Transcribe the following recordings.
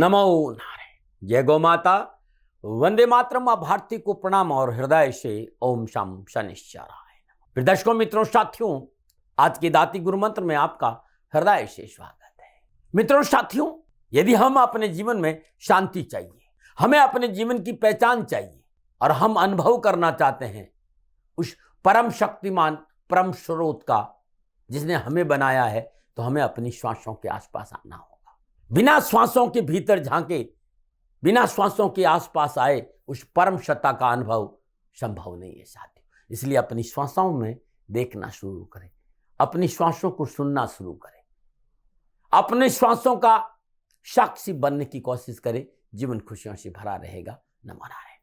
नमो नारायण। जय गौ माता, वंदे मातरम। मां भारती को प्रणाम और हृदय से ओम शम शनिश्चराय। फिर दर्शकों, मित्रों, साथियों, आज के दाती गुरु मंत्र में आपका हृदय से स्वागत है। मित्रों, साथियों, यदि हम अपने जीवन में शांति चाहिए, हमें अपने जीवन की पहचान चाहिए और हम अनुभव करना चाहते हैं उस परम शक्तिमान परम स्रोत का जिसने हमें बनाया है, तो हमें अपनी श्वासों के आसपास आना होगा। बिना श्वासों के भीतर झांके, बिना श्वासों के आसपास आए उस परम सत्ता का अनुभव संभव नहीं है साथियों। इसलिए अपनी श्वासों में देखना शुरू करें, अपनी श्वासों को सुनना शुरू करें, अपने श्वासों का साक्षी बनने की कोशिश करें। जीवन खुशियों से भरा रहेगा। नमो नारायण।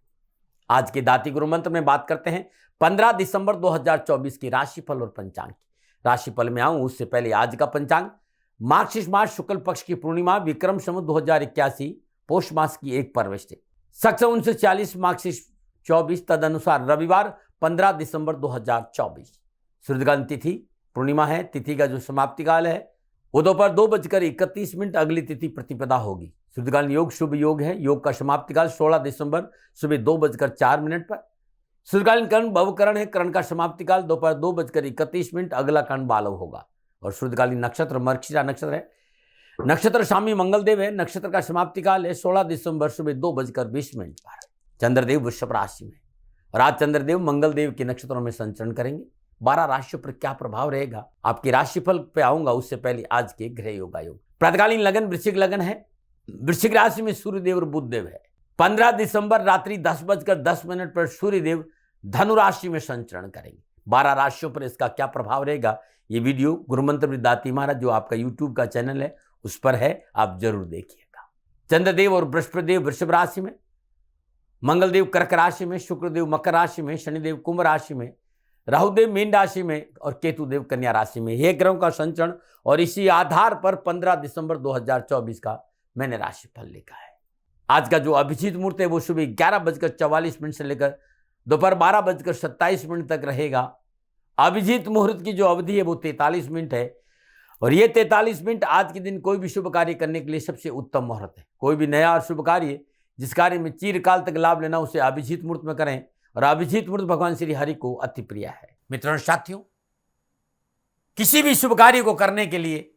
आज के दाती गुरु मंत्र में बात करते हैं 15 दिसंबर 2024 की राशिफल और पंचांग की। राशिफल में आऊं उससे पहले आज का पंचांग मार्गशीर्ष मास शुक्ल पक्ष की पूर्णिमा विक्रम संवत 2081 पोष मास की 1 परवृष्टि सक्ष 1940 मार्गशीर्ष 24 तदनुसार रविवार 15 दिसंबर 2024। सूर्यग्रहण तिथि पूर्णिमा है। तिथि का जो समाप्ति काल है वो दोपहर 2:31। अगली तिथि प्रतिपदा होगी। सूर्यग्रहण योग शुभ योग है। योग का समाप्ति काल 16 दिसंबर सुबह 2:04 पर। सूर्यग्रहण कर्ण भवकरण है। कर्ण का समाप्ति काल दोपहर 2:31। अगला कर्ण बालव होगा। और शुद्धकालीन नक्षत्र मर्कशीरा नक्षत्र है। नक्षत्र स्वामी मंगलदेव है। नक्षत्र का समाप्ति काल है 16 दिसंबर सुबह 2:20 पर। चंद्रदेव वृषभ राशि में और आज चंद्रदेव मंगलदेव के नक्षत्रों में संचरण करेंगे। 12 राशियों पर क्या प्रभाव रहेगा आपके राशिफल पे आऊंगा, उससे पहले आज के ग्रह योगायोग। प्रातकालीन लगन वृश्चिक लगन है। वृश्चिक राशि में सूर्यदेव और बुधदेव है। 15 दिसंबर रात्रि 10:10 पर सूर्यदेव धनु राशि में संचरण करेंगे। 12 राशियों पर इसका क्या प्रभाव रहेगा, ये वीडियो गुरुमंत्र विद दाती महाराज जो आपका यूट्यूब का चैनल है उस पर है, आप जरूर देखिएगा। चंद्रदेव और बृहस्पतिदेव वृषभ राशि में, मंगलदेव कर्क राशि में, शुक्रदेव मकर राशि में, शनिदेव कुंभ राशि में, राहुदेव मीन राशि में और केतुदेव कन्या राशि में। यह ग्रहों का संचरण और इसी आधार पर 15 दिसंबर 2024 का मैंने राशिफल लिखा है। आज का जो अभिजीत मुहूर्त है वो सुबह 11:44 से लेकर दोपहर 12:27 तक रहेगा। अभिजीत मुहूर्त की जो अवधि है वो 43 मिनट है और ये 43 मिनट आज के दिन कोई भी शुभ कार्य करने के लिए सबसे उत्तम मुहूर्त है। कोई भी नया और शुभ कार्य, जिस कार्य में चिरकाल तक लाभ लेना, उसे अभिजीत मुहूर्त में करें और अभिजीत मुहूर्त भगवान श्री हरि को अति प्रिय है। मित्रों साथियों, किसी भी शुभ कार्य को करने के लिए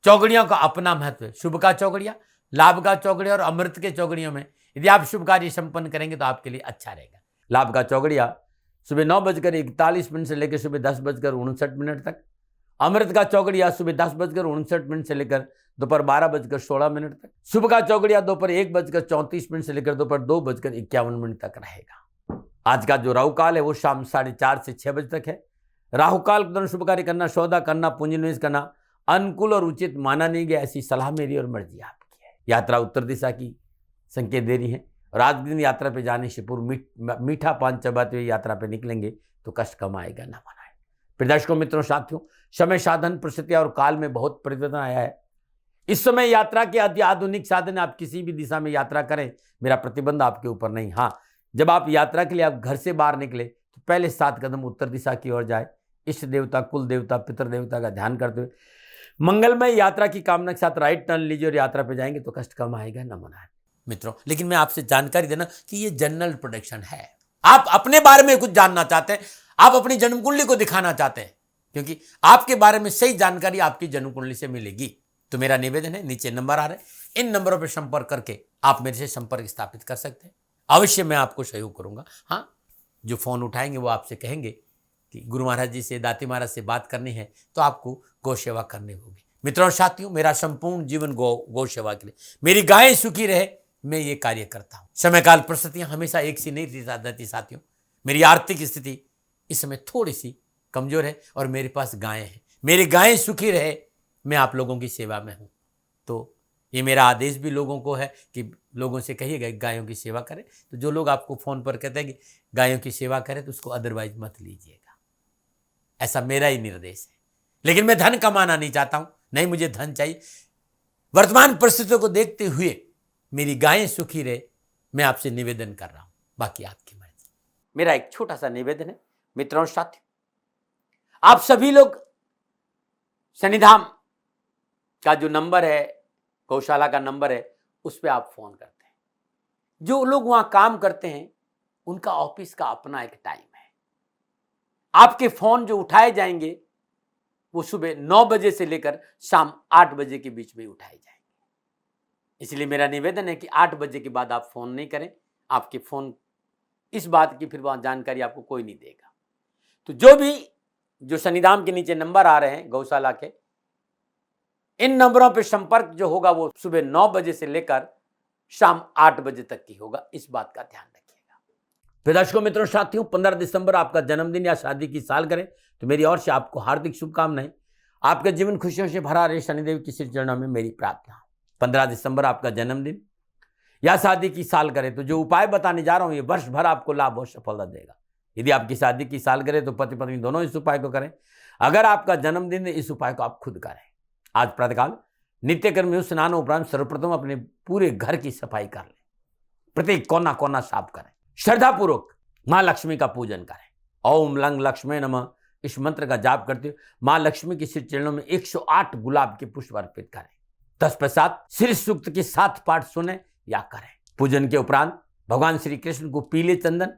चौगड़ियों का अपना महत्व है। शुभ का चौगड़िया, लाभ का चौगड़िया और अमृत के चौगड़ियों में यदि आप शुभ कार्य संपन्न करेंगे तो आपके लिए अच्छा रहेगा। लाभ का चौगड़िया सुबह 9:41 से लेकर सुबह 10:59 तक। अमृत का चौगड़िया सुबह 10:59 से लेकर दोपहर 12:16 तक। शुभ का चौगड़िया दोपहर 1:34 से लेकर दोपहर 2:51 तक रहेगा। आज का जो राहु काल है वो शाम 4:30 से 6 बजे तक है। राहु काल के दौरान शुभ कार्य करना, सौदा करना, पूंजी निवेश करना अनुकूल और उचित माना नहीं गया। ऐसी सलाह मेरी और मर्जी आपकी है। यात्रा उत्तर दिशा की संकेत दे रही है और आज दिन यात्रा पे जाने से पूर्व मीठा पान चबाते हुए यात्रा पे निकलेंगे तो कष्ट कम आएगा। न मनाए। फिर दर्शकों, मित्रों, साथियों, समय साधन परिस्थिति और काल में बहुत परिवर्तन आया है। इस समय यात्रा के अति आधुनिक साधन, आप किसी भी दिशा में यात्रा करें, मेरा प्रतिबंध आपके ऊपर नहीं। हाँ, जब आप यात्रा के लिए आप घर से बाहर निकले तो पहले 7 कदम उत्तर दिशा की ओर जाए। इष्ट देवता, कुल देवता, पितृ देवता का ध्यान करते हुए मंगलमय यात्रा की कामना के साथ राइट टर्न लीजिए और यात्रा पे जाएंगे तो कष्ट कम आएगा। न मनाए। मित्रों, लेकिन मैं आपसे जानकारी देना कि ये जनरल प्रोडिक्शन है। आप अपने बारे में कुछ जानना चाहते हैं, आप अपनी जन्म कुंडली को दिखाना चाहते हैं, क्योंकि आपके बारे में सही जानकारी आपकी जन्म कुंडली से मिलेगी। तो मेरा निवेदन है, नीचे नंबर आ रहे हैं, इन नंबरों पर संपर्क करके आप मेरे से संपर्क स्थापित कर सकते हैं। अवश्य मैं आपको सहयोग करूंगा। हाँ, जो फोन उठाएंगे वो आपसे कहेंगे कि गुरु महाराज जी से, दाती महाराज से बात करनी है तो आपको गौ सेवा करनी होगी। मित्रों साथियों, मेरा संपूर्ण जीवन गौ सेवा के लिए, मेरी गायें सुखी रहे, मैं ये कार्य करता हूं। समय काल परिस्थितियां हमेशा एक सी नहीं रहती साथियों। मेरी आर्थिक स्थिति इस समय थोड़ी सी कमजोर है और मेरे पास गायें हैं। मेरी गायें सुखी रहे, मैं आप लोगों की सेवा में हूं। तो ये मेरा आदेश भी लोगों को है कि लोगों से कहिएगा गायों की सेवा करें। तो जो लोग आपको फोन पर कहते हैं कि गायों की सेवा करें तो उसको अदरवाइज मत लीजिएगा। ऐसा मेरा ही निर्देश है। लेकिन मैं धन कमाना नहीं चाहता हूं, नहीं मुझे धन चाहिए। वर्तमान परिस्थितियों को देखते हुए मेरी गायें सुखी रहे, मैं आपसे निवेदन कर रहा हूं, बाकी आपकी मर्जी। मेरा एक छोटा सा निवेदन है मित्रों साथियों, आप सभी लोग शनिधाम का जो नंबर है, गौशाला का नंबर है, उस पर आप फोन करते हैं। जो लोग वहां काम करते हैं उनका ऑफिस का अपना एक टाइम है। आपके फोन जो उठाए जाएंगे वो सुबह 9 बजे से लेकर शाम 8 बजे के बीच में उठाए जाएंगे। इसलिए मेरा निवेदन है कि 8 बजे के बाद आप फोन नहीं करें। आपके फोन इस बात की फिर वहां जानकारी आपको कोई नहीं देगा। तो जो शनिधाम के नीचे नंबर आ रहे हैं गौशाला के, इन नंबरों पर संपर्क जो होगा वो सुबह 9 बजे से लेकर शाम 8 बजे तक की होगा। इस बात का ध्यान रखिएगा। फिर दर्शकों मित्रों साथियों, 15 दिसंबर आपका जन्मदिन या शादी की सालगिरह, तो मेरी ओर से आपको हार्दिक शुभकामनाएं। आपका जीवन खुशियों से भरा रहे, शनिदेव की श्री चरणों में मेरी प्रार्थना। 15 दिसंबर आपका जन्मदिन या शादी की सालगिरह, तो जो उपाय बताने जा रहा हूं ये वर्ष भर आपको लाभ और सफलता देगा। यदि आपकी शादी की सालगिरह तो पति पत्नी दोनों इस उपाय को करें। अगर आपका जन्मदिन है इस उपाय को आप खुद करें। आज प्रातःकाल नित्य कर्म स्नान उपरांत सर्वप्रथम अपने पूरे घर की सफाई कर लें। प्रत्येक कोना कोना साफ करें। श्रद्धापूर्वक मां लक्ष्मी का पूजन करें। ओम लंग लक्ष्मी नमः इस मंत्र का जाप करते हुए मां लक्ष्मी के श्री चरणों में 108 गुलाब के पुष्प अर्पित करें। तत्पश्चात श्री सूक्त के 7 पाठ सुने या करें। पूजन के उपरांत भगवान श्री कृष्ण को पीले चंदन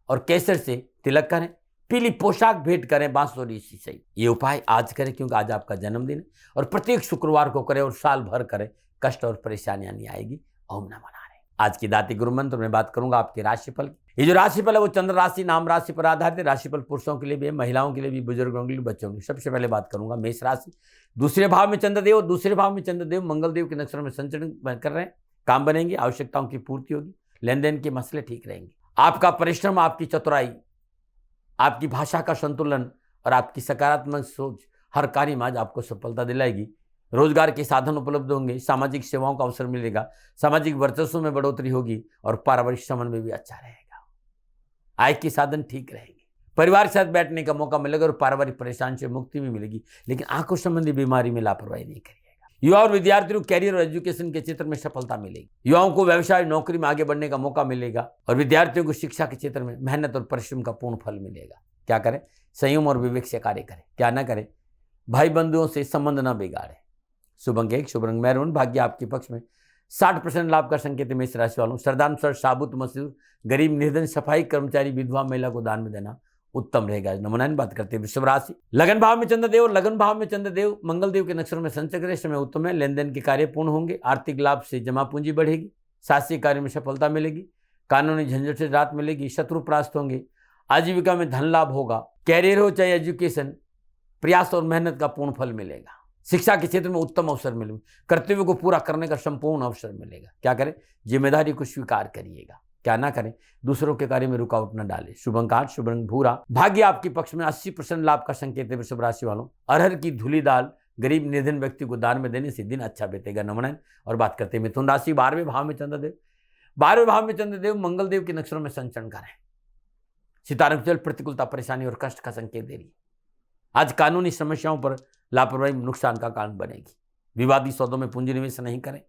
और केसर से तिलक करें। पीली पोशाक भेंट करें बांसुरी से। ये उपाय आज करें क्योंकि आज आपका जन्मदिन है और प्रत्येक शुक्रवार को करें और साल भर करें, कष्ट और परेशानियां नहीं आएगी। ओम नमः नारायण। आज की दाती गुरु मंत्र में बात करूंगा आपके राशिफल की। ये जो राशिफल है वो चंद्र राशि नाम राशि पर आधारित है। राशिफल पुरुषों के लिए भी है, महिलाओं के लिए भी, बुजुर्गों के लिए, बच्चों के लिए। सबसे पहले बात करूंगा मेष राशि। दूसरे भाव में चंद्रदेव, दूसरे भाव में चंद्रदेव मंगलदेव के नक्षत्र में संचरण कर रहे हैं। काम बनेंगे, आवश्यकताओं की पूर्ति होगी, लेन देन के मसले ठीक रहेंगे। आपका परिश्रम, आपकी चतुराई, आपकी भाषा का संतुलन और आपकी सकारात्मक सोच हर कार्य में आज आपको सफलता दिलाएगी। रोजगार के साधन उपलब्ध होंगे, सामाजिक सेवाओं का अवसर मिलेगा, सामाजिक वर्चस्व में बढ़ोतरी होगी और पारिवारिक समन्वय भी अच्छा रहेगा। आय के साधन ठीक रहेंगे, परिवार के साथ बैठने का मौका मिलेगा और पारिवारिक परेशानी से मुक्ति भी मिलेगी। लेकिन आंखों संबंधी बीमारी में लापरवाही नहीं करिएगा। युवा और विद्यार्थियों को कैरियर और एजुकेशन के क्षेत्र में सफलता मिलेगी। युवाओं को व्यवसाय नौकरी में आगे बढ़ने का मौका मिलेगा और विद्यार्थियों को शिक्षा के क्षेत्र में मेहनत और परिश्रम का पूर्ण फल मिलेगा। क्या करें? संयम और विवेक से कार्य करें। क्या ना करें? भाई बंधुओं से संबंध न बिगाड़े। शुभ अंक 1, शुभ रंग मैरून, भाग्य आपके पक्ष में। 60% लाभ का संकेत है मेष राशि वालों। श्रद्धानुसार साबुत मसूर गरीब निर्धन सफाई कर्मचारी विधवा महिला को दान में देना उत्तम रहेगा। नमूना बात करते हैं वृषभ राशि। लगन भाव में चंद्रदेव, लगन भाव में चंद्रदेव मंगलदेव के नक्षत्र में संचय करे, समय उत्तम है। लेन देन के कार्य पूर्ण होंगे। आर्थिक लाभ से जमा पूंजी बढ़ेगी। शासकीय कार्य में सफलता मिलेगी। कानूनी झंझट से राहत मिलेगी। शत्रु परास्त होंगे। आजीविका में धन लाभ होगा। कैरियर हो चाहे एजुकेशन, प्रयास और मेहनत का पूर्ण फल मिलेगा। शिक्षा के क्षेत्र में उत्तम अवसर मिलेगा। कर्तव्य को पूरा करने का संपूर्ण अवसर मिलेगा। क्या करें? जिम्मेदारी को स्वीकार करिएगा। क्या ना करें? दूसरों के कार्य में रुकावट न डालें। शुभ अंक 8, शुभ रंग भूरा, भाग्य आपके पक्ष में। 80% लाभ का संकेत है वृषभ राशि वालों। अरहर की धुली दाल गरीब निर्धन व्यक्ति को दान में देने से दिन अच्छा बीतेगा। नमन। और बात करते हैं मिथुन राशि। 12वें भाव में चंद्रदेव, 12वें भाव में चंद्रदेव मंगलदेव के नक्षत्रों में संचरण करें। सितारों की प्रतिकूलता, परेशानी और कष्ट का संकेत दे रही है। आज कानूनी समस्याओं पर लापरवाही नुकसान का कारण बनेगी। विवादी सौदों में पूंजी निवेश नहीं करें।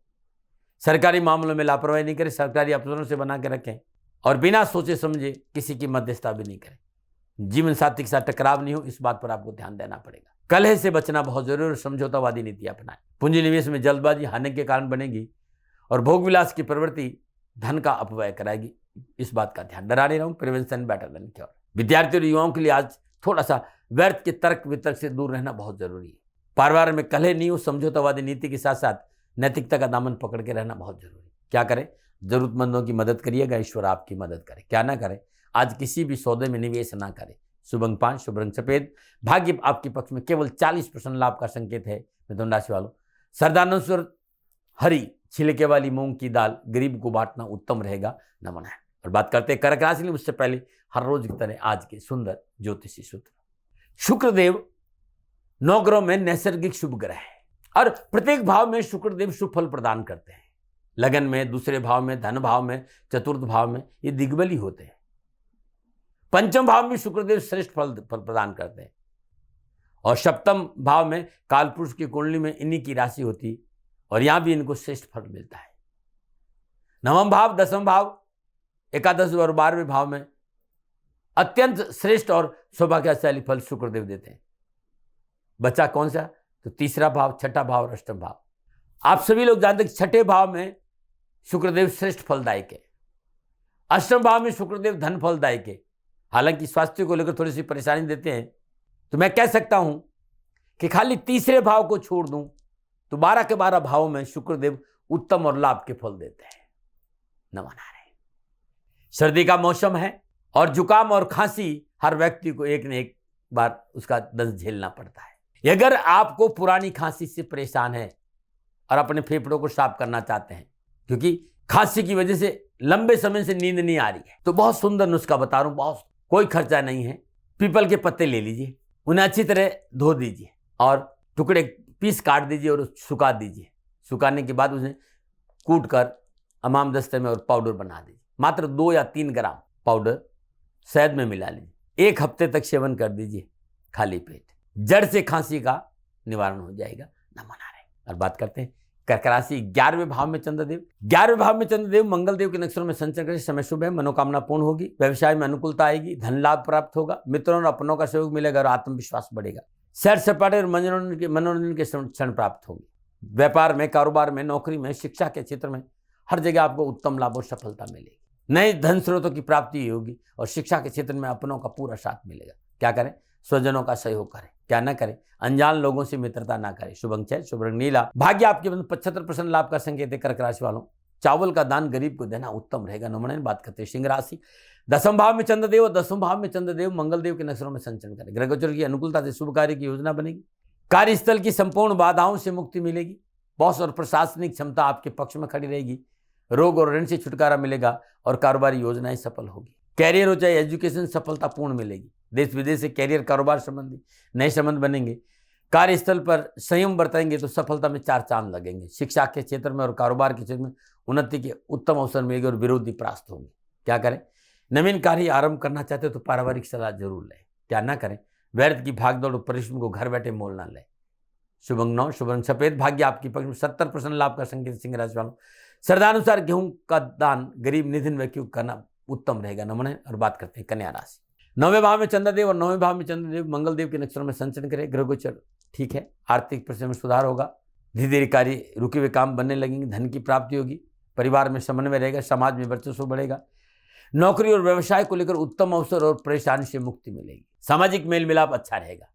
सरकारी मामलों में लापरवाही नहीं करें। सरकारी अफसरों से बना के रखें और बिना सोचे समझे किसी की मध्यस्थता भी नहीं करें। जीवन साथी के साथ टकराव नहीं हो, इस बात पर आपको ध्यान देना पड़ेगा। कलह से बचना बहुत जरूरी और समझौतावादी नीति अपनाएं। पूंजी निवेश में जल्दबाजी हानि के कारण बनेगी और भोग विलास की प्रवृत्ति धन का अपव्यय कराएगी। इस बात का ध्यान। डरा नहीं रहूं, प्रिवेंशन बेटर देन क्योर। विद्यार्थियों और युवाओं के लिए आज थोड़ा सा व्यर्थ के तर्क वितर्क से दूर रहना बहुत जरूरी है। परिवार में कलह नहीं हो, समझौतावादी नीति के साथ साथ नैतिकता का दामन पकड़ के रहना बहुत जरूरी है। क्या करें? जरूरतमंदों की मदद करिएगा, ईश्वर आपकी मदद करे। क्या ना करें? आज किसी भी सौदे में निवेश ना करें। शुभ अंक 5, शुभ रंग सफेद, भाग्य आपके पक्ष में। केवल 40% लाभ का संकेत है मिथुन राशि वालों। श्रद्धानुसार हरी छिलके वाली मूंग की दाल गरीब को बांटना उत्तम रहेगा। नमन है। और बात करते हैं कर्क राशि। उससे पहले हर रोज की तरह आज के सुंदर ज्योतिषी सूत्र। शुक्रदेव 9 ग्रहों में नैसर्गिक शुभ ग्रह है और प्रत्येक भाव में शुक्रदेव शुभ फल प्रदान करते हैं। लगन में, दूसरे भाव में, धन भाव में, चतुर्थ भाव में ये दिग्बली होते हैं। पंचम भाव में शुक्रदेव श्रेष्ठ फल प्रदान करते हैं और सप्तम भाव में कालपुरुष की कुंडली में इन्हीं की राशि होती और यहां भी इनको श्रेष्ठ फल मिलता है। नवम भाव, दसम भाव, एकादश और 12वें भाव में अत्यंत श्रेष्ठ और सौभाग्यशाली फल शुक्रदेव देते हैं। बचा कौन सा? तो तीसरा भाव, छठा भाव और अष्टम भाव। आप सभी लोग जानते हैं कि छठे भाव में शुक्रदेव श्रेष्ठ फलदायक है। अष्टम भाव में शुक्रदेव धन फलदायक है। हालांकि स्वास्थ्य को लेकर थोड़ी सी परेशानी देते हैं, तो मैं कह सकता हूं कि खाली तीसरे भाव को छोड़ दूं तो 12 के 12 भावों में शुक्रदेव उत्तम और लाभ के फल देते हैं। नमन नारायण। सर्दी का मौसम है और जुकाम और खांसी हर व्यक्ति को एक न एक बार उसका दर्द झेलना पड़ता है। अगर आपको पुरानी खांसी से परेशान है और अपने फेफड़ों को साफ करना चाहते हैं, क्योंकि खांसी की वजह से लंबे समय से नींद नहीं आ रही है, तो बहुत सुंदर नुस्खा बता रहा हूं, बहुत कोई खर्चा नहीं है। पीपल के पत्ते ले लीजिए, उन्हें अच्छी तरह धो दीजिए और टुकड़े पीस काट दीजिए और सुखा दीजिए। सुखाने के बाद उसे कूट कर अमाम दस्ते में और पाउडर बना दीजिए। मात्र 2 या 3 ग्राम पाउडर शहद में मिला लीजिए। 1 हफ्ते तक सेवन कर दीजिए खाली पेट। जड़ से खांसी का निवारण हो जाएगा। नमन नारायण। और बात करते हैं कर्क राशि। 11वें भाव में चंद्रदेव। 11वें भाव में चंद्रदेव मंगल देव के नक्षत्रों में संचरण करें। समय शुभ है, मनोकामना पूर्ण होगी, व्यवसाय में अनुकूलता आएगी, धन लाभ प्राप्त होगा, मित्रों और अपनों का सहयोग मिलेगा और आत्मविश्वास बढ़ेगा। सैर सपाटे और मनोरंजन के क्षण प्राप्त होंगे। व्यापार में, कारोबार में, नौकरी में, शिक्षा के क्षेत्र में हर जगह आपको उत्तम लाभ और सफलता मिलेगी। नए धन स्रोतों की प्राप्ति होगी और शिक्षा के क्षेत्र में अपनों का पूरा साथ मिलेगा। क्या करें? स्वजनों का सहयोग करें। क्या ना करें? अनजान लोगों से मित्रता ना करें। शुभ अंक 6, शुभ रंग नीला। भाग्य आपके 75% लाभ का संकेत है। कर्क राशि वालों, चावल का दान गरीब को देना उत्तम रहेगा। नमन। बात करते हैं सिंह राशि। 10वें भाव में चंद्रदेव और 10वें भाव में चंद्रदेव मंगल देव के नक्षत्रों में संचरण करें। ग्रह गोचर की अनुकूलता से शुभ कार्य की योजना बनेगी। कार्यस्थल की संपूर्ण बाधाओं से मुक्ति मिलेगी। बॉस और प्रशासनिक क्षमता आपके पक्ष में खड़ी रहेगी। रोग और ऋण से छुटकारा मिलेगा और कारोबारी योजनाएं सफल होगी। कैरियर हो चाहे एजुकेशन सफलतापूर्ण मिलेगी। देश विदेश से कैरियर, कारोबार संबंधी नए संबंध बनेंगे। कार्यस्थल पर संयम बरतेंगे तो सफलता में 4 चांद लगेंगे। शिक्षा के क्षेत्र में और कारोबार के क्षेत्र में उन्नति के उत्तम अवसर मिलेंगे और विरोधी परास्त होंगे। क्या करें? नवीन कार्य आरंभ करना चाहते हो तो पारिवारिक सलाह जरूर लें। क्या ना करें? व्यर्थ की भागदौड़ और परिश्रम को घर बैठे मोल ना लें। शुभ अंक 9, शुभ रंग सफेद। भाग्य आपकी पक्ष में 70% लाभ का संकेत। सिंह राशि वालों, श्रद्धानुसार गेहूं का दान गरीब निधन व्यक्ति को करना उत्तम रहेगा। नमन। और बात करते हैं कन्या राशि। 9वें भाव में चंद्रदेव और 9वें भाव में चंद्रदेव मंगल देव के नक्षत्रों में संचरण करें। ग्रह गोचर ठीक है। आर्थिक परिस्थिति में सुधार होगा। धीरे धीरे कार्य रुके हुए काम बनने लगेंगे। धन की प्राप्ति होगी। परिवार में समन्वय रहेगा। समाज में वर्चस्व बढ़ेगा। नौकरी और व्यवसाय को लेकर उत्तम अवसर और परेशानी से मुक्ति मिलेगी। सामाजिक मेल मिलाप अच्छा रहेगा।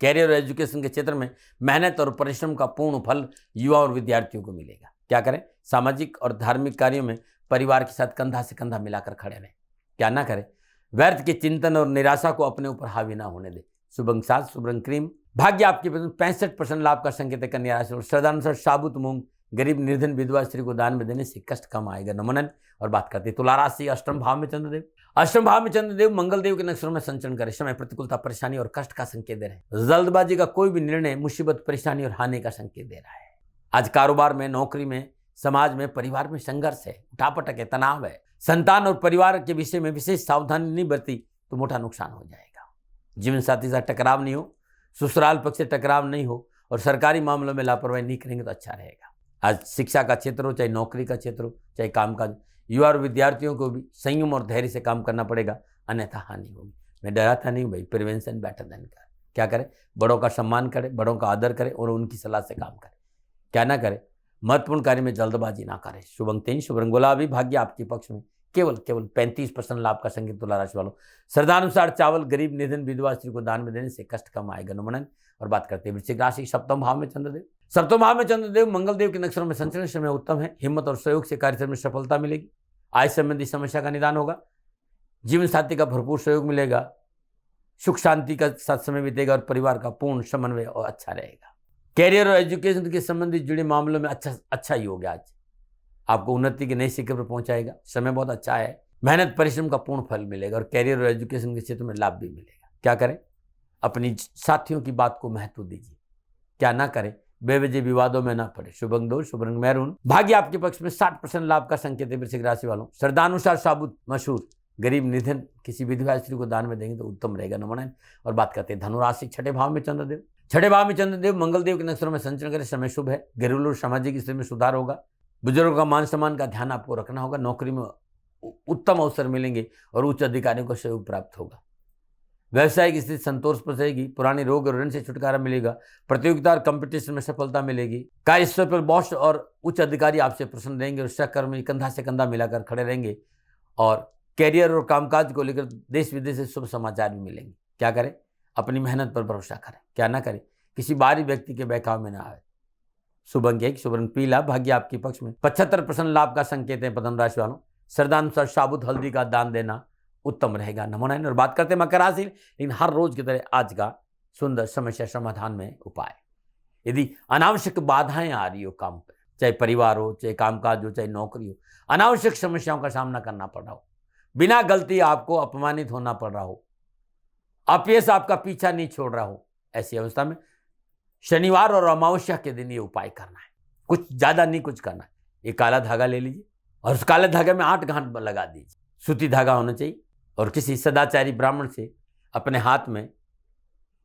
कैरियर और एजुकेशन के क्षेत्र में मेहनत और परिश्रम का पूर्ण फल युवा और विद्यार्थियों को मिलेगा। क्या करें? सामाजिक और धार्मिक कार्यों में परिवार के साथ कंधा से कंधा मिलाकर खड़े रहें। क्या ना करें? व्यर्थ के चिंतन और निराशा को अपने ऊपर हावी ना होने दें। शुभ अंक 7, शुभ रंग क्रीम। भाग्य आपके 65% लाभ का संकेत है। कन्या राशि और श्रद्धानुसार साबुत मूंग गरीब निर्धन विधवा स्त्री को दान में देने से कष्ट कम आएगा। नमन। और बात करते हैं तुला राशि। 8वें भाव में चंद्रदेव। 8वें भाव में चंद्रदेव मंगल देव के नक्षत्रों में संचरण करें। समय प्रतिकूलता, परेशानी और कष्ट का संकेत दे रहे हैं। जल्दबाजी का कोई भी निर्णय मुसीबत, परेशानी और हानि का संकेत दे रहा है। आज कारोबार में, नौकरी में, समाज में, परिवार में संघर्ष है, उठापटक है, तनाव है। संतान और परिवार के विषय में विशेष सावधानी नहीं बरती तो मोटा नुकसान हो जाएगा। जीवन साथी से टकराव नहीं हो, ससुराल पक्ष से टकराव नहीं हो और सरकारी मामलों में लापरवाही नहीं करेंगे तो अच्छा रहेगा। आज शिक्षा का क्षेत्र हो, चाहे नौकरी का क्षेत्र हो, चाहे कामकाज, युवा और विद्यार्थियों को भी संयम और धैर्य से काम करना पड़ेगा, अन्यथा हानि होगी। मैं डराता नहीं हूँ भाई, प्रिवेंशन बेटर देन कर। क्या करें? बड़ों का सम्मान करें, बड़ों का आदर करें और उनकी सलाह से काम करें। क्या ना करें? महत्वपूर्ण कार्य में जल्दबाजी ना करें। शुभ अंक 3, शुभ रंग गुलाबी। भाग्य आपके पक्ष में केवल 35% लाभ का संकेत। तुला राशि वालों, श्रद्धानुसार चावल गरीब निधन विधवा स्त्री को दान में देने से कष्ट कम आएगा। नमन। और बात करते हैं वृश्चिक राशि। 7वें भाव में चंद्रदेव। 7वें भाव में चंद्रदेव मंगल देव के नक्षत्रों में संचरण। समय उत्तम है। हिम्मत और सहयोग से कार्य में सफलता मिलेगी। आय संबंधी समस्या का निदान होगा। जीवन साथी का भरपूर सहयोग मिलेगा। सुख शांति का साथ समय बीतेगा और परिवार का पूर्ण समन्वय और अच्छा रहेगा। कैरियर और एजुकेशन के संबंधित जुड़े मामलों में अच्छा ही होगा। आज आपको उन्नति के नए शिखर पर पहुंचाएगा। समय बहुत अच्छा है। मेहनत परिश्रम का पूर्ण फल मिलेगा और कैरियर और एजुकेशन के क्षेत्र में लाभ भी मिलेगा। क्या करें? अपनी साथियों की बात को महत्व दीजिए। क्या ना करें? बेवजह विवादों में ना पड़े। शुभ अंक 2, शुभ रंग मैरून। भाग्य आपके पक्ष में 60% लाभ का संकेत है। वृश्चिक राशि वालों, श्रद्धानुसार साबुत मशहूर गरीब निधन किसी विधवा स्त्री को दान में देंगे तो उत्तम रहेगा। नमन। और बात करते हैं धनुराशि। 6ठे भाव में चंद्रदेव। 6ठे भाव में चंद्रदेव मंगल देव के नक्षत्रों में संचरण करें। समय शुभ है। घरेलू और सामाजिक स्थिति में सुधार होगा। बुजुर्गों का मान सम्मान का ध्यान आपको रखना होगा। नौकरी में उत्तम अवसर मिलेंगे और उच्च अधिकारियों को सहयोग प्राप्त होगा। व्यवसायिक स्थिति संतोषप्रद रहेगी, पुराने रोग और ऋण से छुटकारा मिलेगा, प्रतियोगिता और कंपटीशन में सफलता मिलेगी, कार्यस्थल पर बॉस और उच्च अधिकारी आपसे प्रसन्न रहेंगे और सहकर्मी कंधा से कंधा मिलाकर खड़े रहेंगे और कैरियर और कामकाज को लेकर देश विदेश से शुभ समाचार भी मिलेंगे। क्या करें? अपनी मेहनत पर भरोसा करें। क्या ना करें? किसी बाहरी व्यक्ति के बहकाव में ना आए। शुभ अंक 1, शुभ रंग पीला, भाग्य आपके पक्ष में। 75% लाभ का संकेत है पतंग राशि वालों। श्रद्धानुसार साबुत हल्दी का दान देना उत्तम रहेगा। नमो नारायण। और बात करते हैं मकर राशि, लेकिन हर रोज की तरह आज का सुंदर समस्या समाधान में उपाय। यदि अनावश्यक बाधाएं आ रही हो काम पर, चाहे परिवार हो, चाहे कामकाज हो, चाहे नौकरी हो, अनावश्यक समस्याओं का सामना करना पड़ रहा हो, बिना गलती आपको अपमानित होना पड़ रहा हो, अपयश आपका पीछा नहीं छोड़ रहा हो, ऐसी अवस्था में शनिवार और अमावस्या के दिन ये उपाय करना है। कुछ ज्यादा नहीं कुछ करना है। एक काला धागा ले लीजिए और उस काले धागे में 8 गांठ लगा दीजिए। सूती धागा होना चाहिए और किसी सदाचारी ब्राह्मण से अपने हाथ में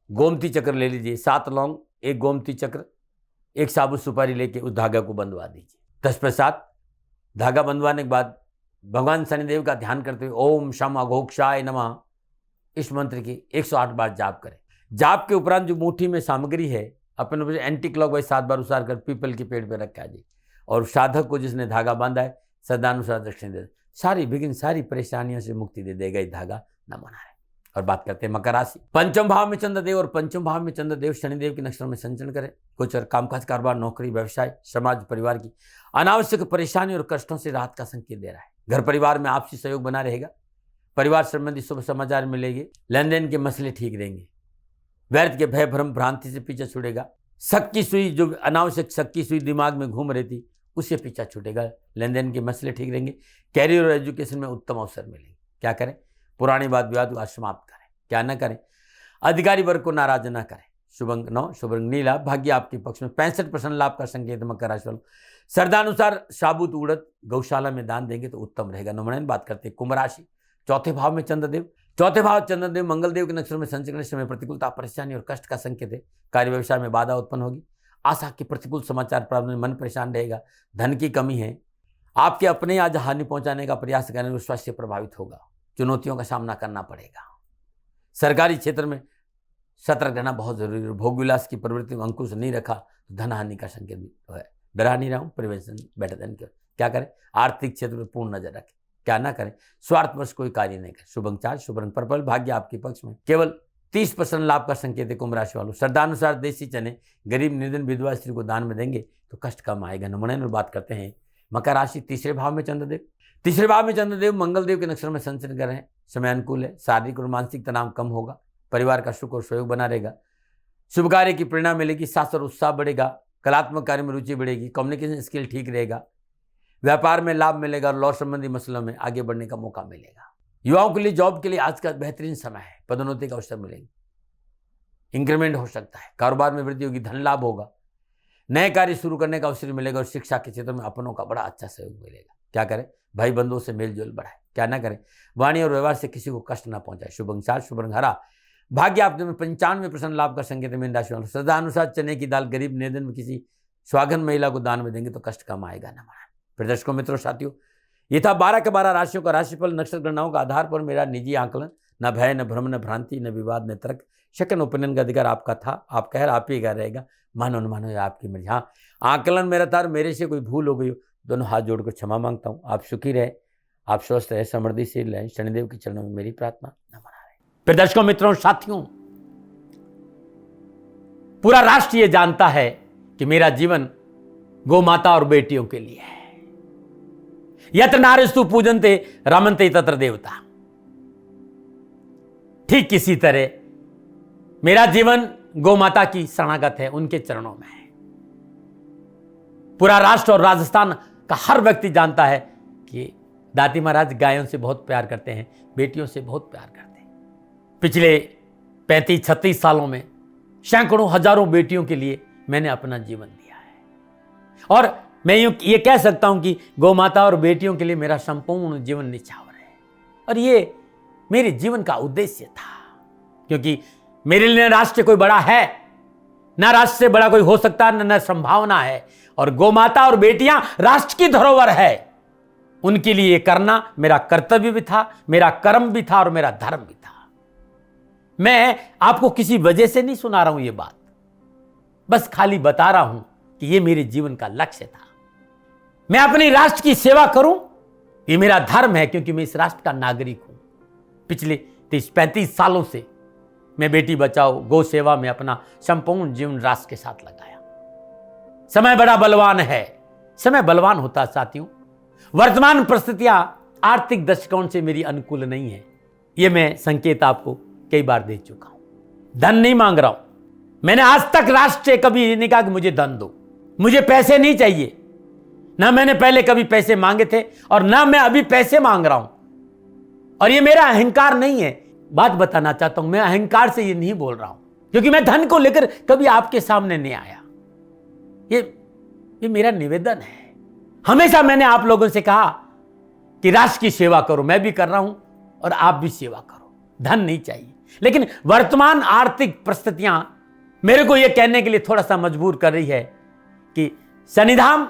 गोमती चक्र ले लीजिए। 7 लौंग, 1 गोमती चक्र, 1 साबुत सुपारी लेके उस धागा को बंधवा दीजिए। तत्पश्चात धागा बंधवाने के बाद भगवान शनिदेव का ध्यान करते हुए ओम शम अघोक्षाय नमः इस मंत्र की 108 बार जाप करें। जाप के उपरांत जो मुट्ठी में सामग्री है अपने एंटी क्लॉकवाइज 7 बार उसार कर पीपल के पेड़ पर रखा जी और साधक को जिसने धागा बांधा है सदानुसार दक्षिण दे, सारी विघ्न सारी परेशानियों से मुक्ति दे देगा ये धागा। नमो नारायण। और बात करते हैं मकर राशि। पंचम भाव में चंद्रदेव और पंचम भाव में चंद्रदेव शनिदेव के नक्षत्र में संचरण करें। गोचर कामकाज, कारोबार, नौकरी, व्यवसाय, समाज, परिवार की अनावश्यक परेशानी और कष्टों से राहत का संकेत दे रहा है। घर परिवार में आपसी सहयोग बना रहेगा। परिवार संबंधी शुभ समाचार मिलेंगे। लेन देन के मसले ठीक रहेंगे। व्यर्थ के भय भ्रम भ्रांति से पीछा छूटेगा। शक की सुई, जो अनावश्यक शक की सुई दिमाग में घूम रही थी, उससे पीछा छूटेगा। लेन देन के मसले ठीक रहेंगे। कैरियर और एजुकेशन में उत्तम अवसर मिलेंगे। क्या करें? पुरानी वाद विवाद को समाप्त करें। क्या न करें? अधिकारी वर्ग को नाराज न करें। शुभ अंक 9, शुभ रंग नीला, भाग्य आपके पक्ष में। 65% लाभ का संकेत मकर राशि वालों। श्रद्धानुसार साबुत उड़द गौशाला में दान देंगे तो उत्तम रहेगा। नमन। बात करते हैं कुंभ राशि। चौथे भाव में चंद्रदेव। चौथे भाव चंद्रदेव मंगलदेव के नक्षत्र में संचरण समय प्रतिकूलता, परेशानी और कष्ट का संकेत है। कार्य व्यवसाय में बाधा उत्पन्न होगी। आशा के प्रतिकूल समाचार प्राप्त होने, मन परेशान रहेगा। धन की कमी है। आपके अपने आज हानि पहुंचाने का प्रयास करने में स्वास्थ्य प्रभावित होगा। चुनौतियों का सामना करना पड़ेगा। सरकारी क्षेत्र में सतर्क रहना बहुत जरूरी है। भोग विलास की प्रवृत्ति में अंकुश नहीं रखा तो धन हानि का संकेत भी है। डरा नहीं रहा हूं, प्रिवेंशन बेटर देन क्योर। क्या करें? आर्थिक क्षेत्र में पूर्ण नजर रखें। क्या ना करें? स्वार्थवश कोई कार्य नहीं करें। शुभ अंक 4, शुभ रंग पर्पल, भाग्य आपके पक्ष में। केवल 30% लाभ का संकेत है कुंभ राशि वालों। श्रद्धानुसार देसी चने गरीब निर्धन विधवा स्त्री को दान में देंगे तो कष्ट कम आएगा। नमूने में बात करते हैं मकर राशि। तीसरे भाव में चंद्रदेव। तीसरे भाव में चंद्रदेव मंगलदेव के नक्षत्र में संचरण कर रहे हैं। समय अनुकूल है। शारीरिक और मानसिक तनाव कम होगा। परिवार का सुख और सहयोग बना रहेगा। शुभ कार्य की प्रेरणा मिलेगी। साहस और उत्साह बढ़ेगा। कलात्मक कार्य में रुचि बढ़ेगी। कम्युनिकेशन स्किल ठीक रहेगा। व्यापार में लाभ मिलेगा और लॉ संबंधी मसलों में आगे बढ़ने का मौका मिलेगा। युवाओं के लिए जॉब के लिए आज का बेहतरीन समय है। पदोन्नति का अवसर मिलेंगे। इंक्रीमेंट हो सकता है। कारोबार में वृद्धि होगी। धन लाभ होगा। नए कार्य शुरू करने का अवसर मिलेगा और शिक्षा के क्षेत्र में अपनों का बड़ा अच्छा सहयोग मिलेगा। क्या करें? भाई बंधुओं से मेलजोल बढ़ाए। क्या ना करें? वाणी और व्यवहार से किसी को कष्ट ना पहुंचाए। शुभ अंक 4, शुभ रंग हरा, भाग्य आपके में। 95% लाभ का संकेत है मीन राशि वालों। श्रद्धा अनुसार चने की दाल गरीब निर्धन में किसी स्वागन महिला को दान में देंगे तो कष्ट कम आएगा। न माना। फिर दर्शकों मित्रों साथियों, ये था 12 के 12 राशियों का राशिफल। नक्षत्र गणनाओं का आधार पर मेरा निजी आंकलन। न भय, न भ्रम, न भ्रांति, न विवाद, न तर्क। सेकंड ओपिनियन का अधिकार आपका था। आप कह रहे आप ही का रहेगा। मानो न मानो आपकी मर्जी। हाँ, आंकलन मेरा था और मेरे से कोई भूल हो गई हो, दोनों हाथ जोड़कर क्षमा मांगता हूँ। आप सुखी रहे, आप स्वस्थ रहे, समृद्धिशील रहें। शनिदेव के चरणों में मेरी प्रार्थना। न मना रहे। फिर दर्शकों मित्रों साथियों, पूरा राष्ट्र ये जानता है कि मेरा जीवन गौ माता और बेटियों के लिए है। यत्र नारीस्तु पूजन्ते रमन्ते तत्र देवता। ठीक किसी तरह मेरा जीवन गौ माता की शरणागत है, उनके चरणों में है। पूरा राष्ट्र और राजस्थान का हर व्यक्ति जानता है कि दादी महाराज गायों से बहुत प्यार करते हैं, बेटियों से बहुत प्यार करते हैं। पिछले 35-36 सालों में सैकड़ों हजारों बेटियों के लिए मैंने अपना जीवन दिया है और मैं ये कह सकता हूं कि गौ माता और बेटियों के लिए मेरा संपूर्ण जीवन निछावर है। और ये मेरे जीवन का उद्देश्य था, क्योंकि मेरे लिए राष्ट्र कोई बड़ा है, ना राष्ट्र से बड़ा कोई हो सकता है, न संभावना है। और गौ माता और बेटियां राष्ट्र की धरोहर है। उनके लिए ये करना मेरा कर्तव्य भी था, मेरा कर्म भी था और मेरा धर्म भी था। मैं आपको किसी वजह से नहीं सुना रहा हूं ये बात, बस खाली बता रहा हूं कि ये मेरे जीवन का लक्ष्य था। मैं अपने राष्ट्र की सेवा करूं, ये मेरा धर्म है, क्योंकि मैं इस राष्ट्र का नागरिक हूं। पिछले 30-35 सालों से मैं बेटी बचाओ गौ सेवा में अपना संपूर्ण जीवन राष्ट्र के साथ लगाया। समय बड़ा बलवान है, समय बलवान होता है साथियों। वर्तमान परिस्थितियां आर्थिक दृष्टिकोण से मेरी अनुकूल नहीं है, यह मैं संकेत आपको कई बार दे चुका हूं। धन नहीं मांग रहा हूं, मैंने आज तक राष्ट्र से कभी नहीं कहा कि मुझे धन दो, मुझे पैसे नहीं चाहिए। ना मैंने पहले कभी पैसे मांगे थे और ना मैं अभी पैसे मांग रहा हूं। और ये मेरा अहंकार नहीं है, बात बताना चाहता हूं, मैं अहंकार से ये नहीं बोल रहा हूं, क्योंकि मैं धन को लेकर कभी आपके सामने नहीं आया। ये मेरा निवेदन है। हमेशा मैंने आप लोगों से कहा कि राष्ट्र की सेवा करो, मैं भी कर रहा हूं और आप भी सेवा करो। धन नहीं चाहिए, लेकिन वर्तमान आर्थिक परिस्थितियां मेरे को यह कहने के लिए थोड़ा सा मजबूर कर रही है कि शनिधाम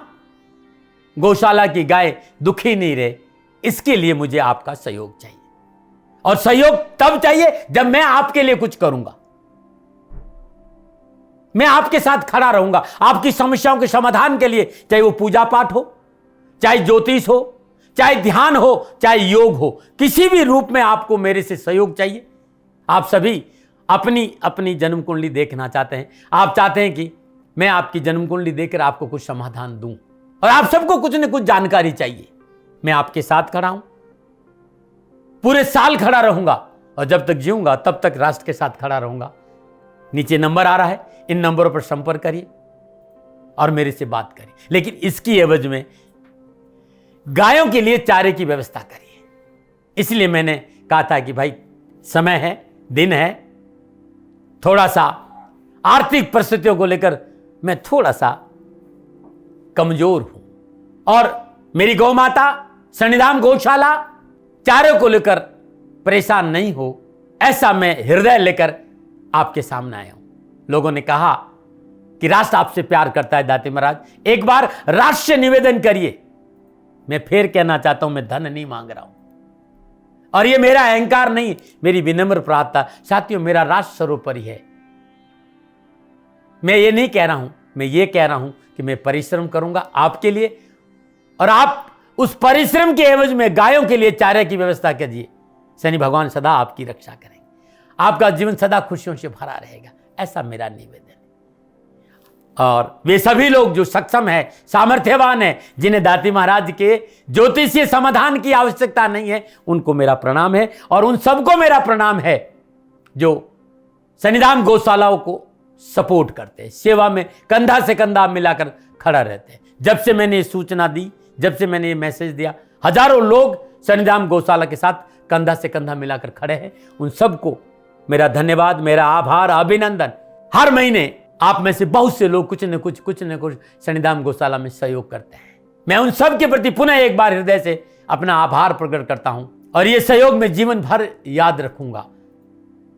गौशाला की गाय दुखी नहीं रहे, इसके लिए मुझे आपका सहयोग चाहिए। और सहयोग तब चाहिए जब मैं आपके लिए कुछ करूंगा, मैं आपके साथ खड़ा रहूंगा आपकी समस्याओं के समाधान के लिए, चाहे वो पूजा पाठ हो, चाहे ज्योतिष हो, चाहे ध्यान हो, चाहे योग हो, किसी भी रूप में आपको मेरे से सहयोग चाहिए। आप सभी अपनी अपनी जन्म कुंडली देखना चाहते हैं, आप चाहते हैं कि मैं आपकी जन्म कुंडली देखकर आपको कुछ समाधान दूं, और आप सबको कुछ न कुछ जानकारी चाहिए। मैं आपके साथ खड़ा हूं, पूरे साल खड़ा रहूंगा, और जब तक जीऊंगा तब तक राष्ट्र के साथ खड़ा रहूंगा। नीचे नंबर आ रहा है, इन नंबरों पर संपर्क करिए और मेरे से बात करिए, लेकिन इसकी एवज में गायों के लिए चारे की व्यवस्था करिए। इसलिए मैंने कहा था कि भाई समय है, दिन है, थोड़ा सा आर्थिक परिस्थितियों को लेकर मैं थोड़ा सा कमजोर हूं, और मेरी गौ माता शनिधाम गौशाला चारे को लेकर परेशान नहीं हो, ऐसा मैं हृदय लेकर आपके सामने आया हूं। लोगों ने कहा कि राष्ट्र आपसे प्यार करता है दाती महाराज, एक बार राष्ट्र से निवेदन करिए। मैं फिर कहना चाहता हूं, मैं धन नहीं मांग रहा हूं, और ये मेरा अहंकार नहीं, मेरी विनम्र प्रार्थना। साथियों, मेरा राष्ट्र सर्वोपरि है। मैं ये नहीं कह रहा हूं, मैं ये कह रहा हूं कि मैं परिश्रम करूंगा आपके लिए, और आप उस परिश्रम के एवज में गायों के लिए चारे की व्यवस्था कीजिए। शनि भगवान सदा आपकी रक्षा करेंगे, आपका जीवन सदा खुशियों से भरा रहेगा, ऐसा मेरा निवेदन है। और वे सभी लोग जो सक्षम है, सामर्थ्यवान है, जिन्हें दाती महाराज के ज्योतिषीय समाधान की आवश्यकता नहीं है, उनको मेरा प्रणाम है। और उन सबको मेरा प्रणाम है जो शनिधाम गौशालाओं को सपोर्ट करते हैं, सेवा में कंधा से कंधा मिलाकर खड़ा रहते हैं। जब से मैंने ये सूचना दी, जब से मैंने ये मैसेज दिया, हजारों लोग शनिधाम गौशाला के साथ कंधा से कंधा मिलाकर खड़े हैं। उन सबको मेरा धन्यवाद, मेरा आभार, अभिनंदन। हर महीने आप में से बहुत से लोग कुछ न कुछ शनिधाम गौशाला में सहयोग करते हैं। मैं उन सब के प्रति पुनः एक बार हृदय से अपना आभार प्रकट करता हूं, और ये सहयोग मैं जीवन भर याद रखूंगा।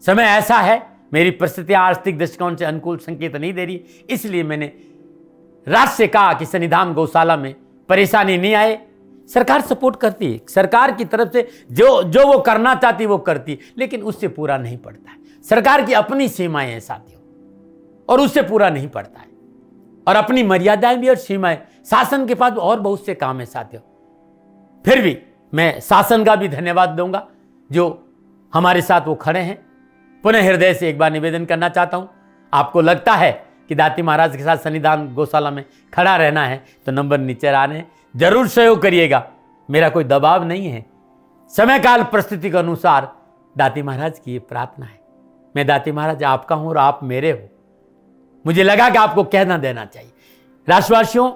समय ऐसा है, मेरी परिस्थितियां आर्थिक दृष्टिकोण से अनुकूल संकेत नहीं दे रही, इसलिए मैंने राष्ट्र से कहा कि शनिधाम गौशाला में परेशानी नहीं आए। सरकार सपोर्ट करती है, सरकार की तरफ से जो वो करना चाहती वो करती, लेकिन उससे पूरा नहीं पड़ता है। सरकार की अपनी सीमाएं हैं साथियों, और उससे पूरा नहीं पड़ता है, और अपनी मर्यादाएं भी और सीमाएं। शासन के पास और बहुत से काम है साथियों। फिर भी मैं शासन का भी धन्यवाद दूंगा जो हमारे साथ वो खड़े हैं। पुनः हृदय से एक बार निवेदन करना चाहता हूं, आपको लगता है कि दाती महाराज के साथ शनिधाम गौशाला में खड़ा रहना है तो नंबर नीचे आ रहे हैं, जरूर सहयोग करिएगा। मेरा कोई दबाव नहीं है, समय काल परिस्थिति के अनुसार दाती महाराज की ये प्रार्थना है। मैं दाती महाराज आपका हूं और आप मेरे हो, मुझे लगा कि आपको कहना देना चाहिए। राष्ट्रवासियों,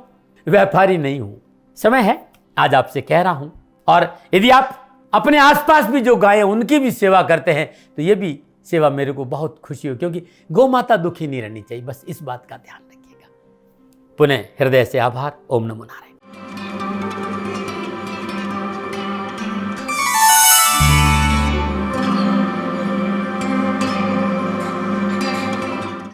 व्यापारी नहीं हूं, समय है आज आपसे कह रहा हूं। और यदि आप अपने आसपास भी जो गायें उनकी भी सेवा करते हैं तो ये भी सेवा मेरे को बहुत खुशी हो, क्योंकि गौ माता दुखी नहीं रहनी चाहिए, बस इस बात का ध्यान रखिएगा। पुनः हृदय से आभार। ओम नमो नारायण।